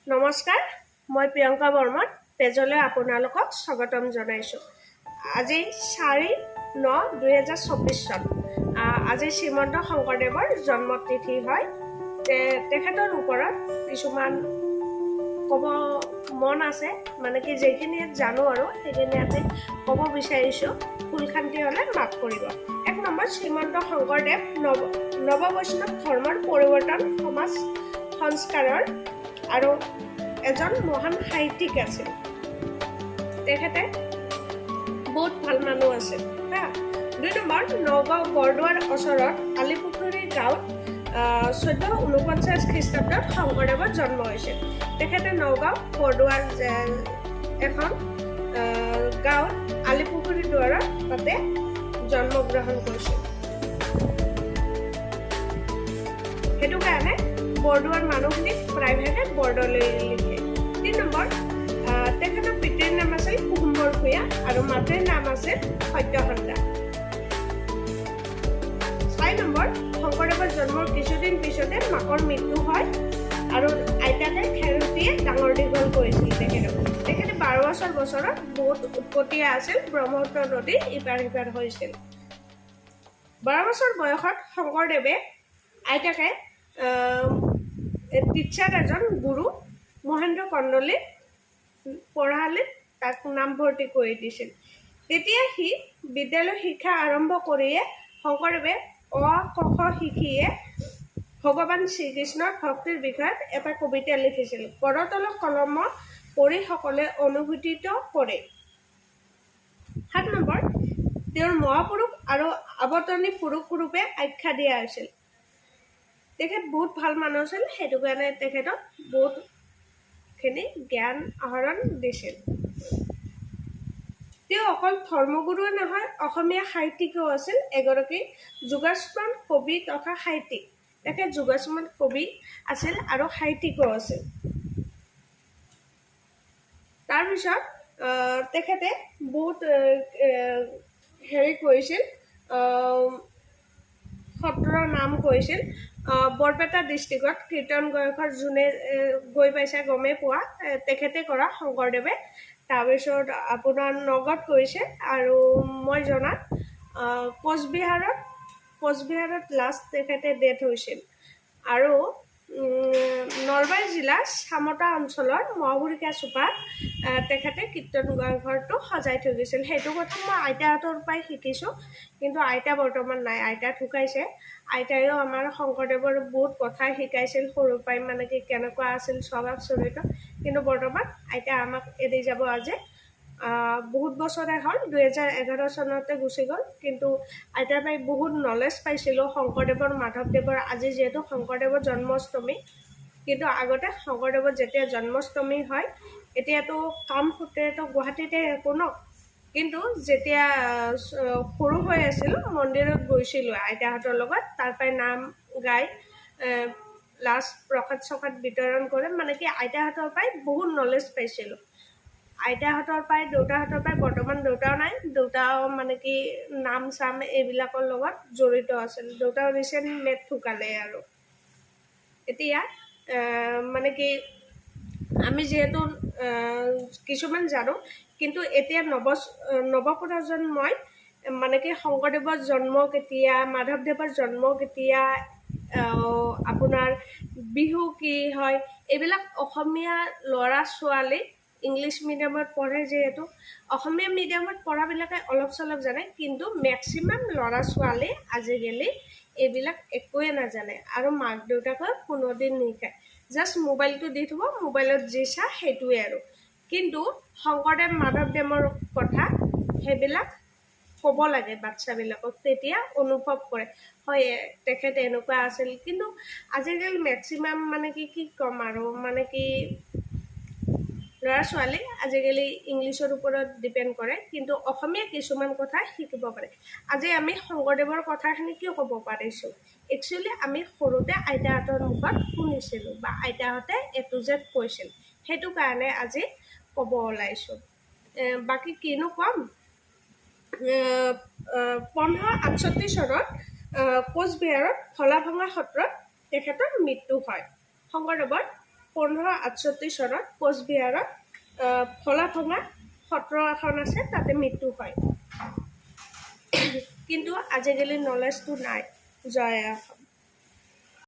নমস্কাৰ, মই প্ৰিয়ংকা বৰ্মন পেজলৈ আপোনালোকক স্বাগতম জনাইছোঁ। আজি 4/9/2024 চন। আজি শ্ৰীমন্ত শংকৰদেৱৰ জন্মতিথি হয়। তেখেতৰ ওপৰত কিছুমান ক'ব মন আছে, মানে কি যিখিনি জানো আৰু সেইখিনি ইয়াতে ক'ব বিচাৰিছোঁ। ভুল খান্তি হ'লে মাফ কৰিব। 1 নম্বৰ, শ্ৰীমন্ত শংকৰদেৱ নৱবৈষ্ণৱ ধৰ্মৰ পৰিৱৰ্তন সমাজ সংস্কাৰৰ আৰু এজন মহান সাহিত্যিক আছিল। তেখেতে বহুত ভাল মানুহ আছিল। 2 নম্বৰ, নগাঁও বৰদোৱাৰ ওচৰত আলিপুখুৰী গাঁৱত 1449 খ্ৰীষ্টাব্দত শংকৰদেৱৰ জন্ম হৈছিল। তেখেতে নগাঁও বৰদোৱাৰ এখন গাঁৱত আলিপুখুৰী দুৱাৰত তাতে জন্মগ্ৰহণ কৰিছিল। সেইটো কাৰণে বৰদোৱাৰ মানুহখিনিক প্ৰায়ভাগে বৰদলৈ লিখে। 3 নম্বৰ, তেখেতৰ পিতৃৰ নাম আছিল কুসুম্বৰ ভূঞা আৰু মাতৃৰ নাম আছিল সত্যসন্ধা। 4 নম্বৰ, শংকৰদেৱৰ জন্মৰ কিছুদিন পিছতে মাকৰ মৃত্যু হয় আৰু আইতাকে খেৰসূতীয়ে ডাঙৰ দীঘল কৰিছিল তেখেতে 12 বছৰত বহুত উৎপতীয়া আছিল। ব্ৰহ্মপুত্ৰ নদী ইপাৰ সিপাৰ হৈছিল। 12 বছৰ বয়সত শংকৰদেৱে আইতাকে টিচাৰ এজন গুৰু মহেন্দ্ৰ কন্দলীক পঢ়াশালীত তাক নামভৰ্তি কৰি দিছিল। তেতিয়া সি বিদ্যালয় শিক্ষা আৰম্ভ কৰিয়ে শংকৰদেৱে অ আ ক খ শিকিয়ে ভগৱান শ্ৰীকৃষ্ণৰ ভক্তিৰ বিষয়ত এটা কবিতা লিখিছিল। কৰতল কলম পঢ়ি সকলে অনুভূতিত কৰে। 7 নম্বৰ, তেওঁৰ মহাপুৰুষ আৰু অৱতৰণী পুৰুষ ৰূপে আখ্যা দিয়া হৈছিল। তেখেত বহুত ভাল মানুহ আছিল, সেইটো কাৰণে তেখেতক বহুতখিনি জ্ঞান আহৰণ দিছিল। তেওঁ অকল ধৰ্মগুৰুৱে নহয়, অসমীয়া সাহিত্যিকো আছিল, এগৰাকী যোগাস্মান কবি তথা সাহিত্যিক। তেখেত যোগাস্মান কবি আছিল আৰু সাহিত্যিকো আছিল। তাৰপিছত তেখেতে বহুত কৰিছিল, সত্ৰৰ নাম কৰিছিল। বৰপেটা ডিষ্ট্ৰিক্টত কীৰ্তন ঘোষৰ যোনে গৈ পাইছে গমেই পোৱা, তেখেতে কৰা শংকৰদেৱে। তাৰপিছত আপোনাৰ নগাঁৱত কৰিছে আৰু মই জনাত কোচবিহাৰত লাষ্ট তেখেতে ডেথ হৈছিল। আৰু নলবাৰী জিলাৰ চামতা অঞ্চলৰ মহাবুৰিকা চুপাত তেখেতে কীৰ্তন ঘৰটো সজাই থৈ গৈছিল। সেইটো কথা মই আইতাহঁতৰ পৰাই শিকিছোঁ, কিন্তু আইতা বৰ্তমান নাই, আইতা ঢুকাইছে। আইতাইও আমাৰ শংকৰদেৱৰ বহুত কথাই শিকাইছিল সৰুৰ পৰাই, মানে কি কেনেকুৱা আছিল স্বভাৱ চৰিত্ৰ। কিন্তু বৰ্তমান আইতা আমাক এৰি যাব আজি। বহুত বছৰে হ'ল, 2011 চনতে গুচি গ'ল। কিন্তু আইতাৰ পৰাই বহুত নলেজ পাইছিলোঁ শংকৰদেৱৰ, মাধৱদেৱৰ। আজি যিহেতু শংকৰদেৱৰ জন্মাষ্টমী, কিন্তু আগতে শংকৰদেৱৰ যেতিয়া জন্মাষ্টমী হয়, এতিয়াতো কাম সূত্ৰেতো গুৱাহাটীতে একো ন, কিন্তু যেতিয়া সৰু হৈ আছিলোঁ মন্দিৰত গৈছিলোঁ আইতাহঁতৰ লগত। তাৰ পৰাই নাম গাই লাষ্ট প্ৰসাদ চসাদ বিতৰণ কৰে, মানে কি আইতাহঁতৰ পৰাই বহুত নলেজ পাইছিলোঁ। আইতাহঁতৰ পৰাই, দেউতাহঁতৰ পৰাই। বৰ্তমান দেউতাও নাই, দেউতাও মানে কি নাম চাম এইবিলাকৰ লগত জড়িত আছিল। দেউতাও ৰিচেণ্ট ঢুকালে। আৰু এতিয়া মানে কি আমি যিহেতু কিছুমান জানো, কিন্তু এতিয়া নৱপ্ৰজন্মই মানে কি শংকৰদেৱৰ জন্ম কেতিয়া, মাধৱদেৱৰ জন্ম কেতিয়া, আপোনাৰ বিহু কি হয়, এইবিলাক অসমীয়া ল'ৰা ছোৱালী ইংলিছ মিডিয়ামত পঢ়ে যিহেতু, অসমীয়া মিডিয়ামত পঢ়াবিলাকে অলপ চলপ জানে, কিন্তু মেক্সিমাম ল'ৰা ছোৱালী আজিকালি এইবিলাক একোৱে নাজানে। আৰু মাক দেউতাকে কোনোদিন নিশিকায়, জাষ্ট মোবাইলটো দি থ'ব, মোবাইলত যি চা সেইটোৱে আৰু। কিন্তু শংকৰদেৱ মাধৱদেৱৰ কথা সেইবিলাক ক'ব লাগে বাচ্ছাবিলাকক, তেতিয়া অনুভৱ কৰে হয় তেখেত এনেকুৱা আছিল। কিন্তু আজিকালি মেক্সিমাম মানে কি ক'ম আৰু, মানে কি ল'ৰা ছোৱালী আজিকালি ইংলিছৰ ওপৰত ডিপেণ্ড কৰে, কিন্তু অসমীয়া কিছুমান কথা শিকিব পাৰে। আজি আমি শংকৰদেৱৰ কথাখিনি কিয় ক'ব পাৰিছোঁ? একচুৱেলি আমি সৰুতে আইতাহঁতৰ মুখত শুনিছিলোঁ, বা আইতাহঁতে A to Z কৈছিল, সেইটো কাৰণে আজি ক'ব ওলাইছোঁ। বাকী কিনো ক'ম। 1568 চনত কোচবিহাৰত ভোলাভঙা সত্ৰত তেখেতৰ মৃত্যু হয়। শংকৰদেৱৰ 1568 চনত কোচবিহাৰত ফলাফঙা সত্ৰ এখন আছে, তাতে মৃত্যু হয়। কিন্তু আজিকালি নলেজটো নাই জয়